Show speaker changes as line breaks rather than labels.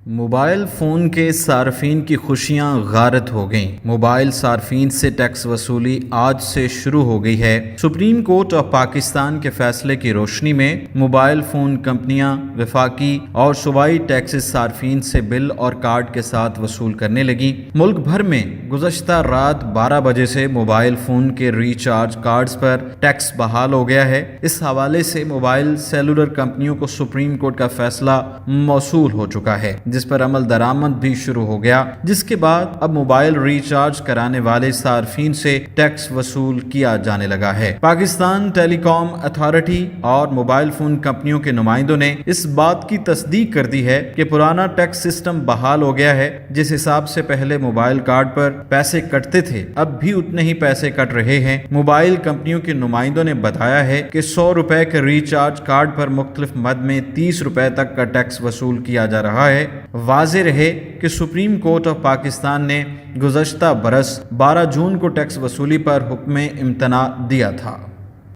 Mobile phone کے صارفین کی خوشیاں غارت ہو گئیں۔ موبائل صارفین سے ٹیکس وصولی آج سے شروع ہو گئی ہے۔ سپریم کورٹ آف پاکستان کے فیصلے کی روشنی میں موبائل فون کمپنیاں وفاقی اور صوبائی ٹیکسز صارفین سے بل اور کارڈ کے ساتھ وصول کرنے لگیں۔ ملک بھر میں گزشتہ رات 12 بجے سے موبائل فون کے ریچارج کارڈز پر ٹیکس بحال ہو گیا ہے۔ اس حوالے سے موبائل سیلولر کمپنیوں کو سپریم کورٹ کا فیصلہ موصول ہو چکا ہے، جس پر عمل درآمد بھی شروع ہو گیا، جس کے بعد اب موبائل ریچارج کرانے والے صارفین سے ٹیکس وصول کیا جانے لگا ہے۔ پاکستان ٹیلی کام اتھارٹی اور موبائل فون کمپنیوں کے نمائندوں نے اس بات کی تصدیق کر دی ہے کہ پرانا ٹیکس سسٹم بحال ہو گیا ہے۔ جس حساب سے پہلے موبائل کارڈ پر پیسے کٹتے تھے، اب بھی اتنے ہی پیسے کٹ رہے ہیں۔ موبائل کمپنیوں کے نمائندوں نے بتایا ہے کہ 100 روپے کے ریچارج کارڈ پر مختلف مد میں 30 روپے تک کا ٹیکس وصول کیا جا رہا ہے۔ واضح رہے کہ سپریم کورٹ آف پاکستان نے گزشتہ برس 12 جون کو ٹیکس وصولی پر حکم امتناع دیا تھا۔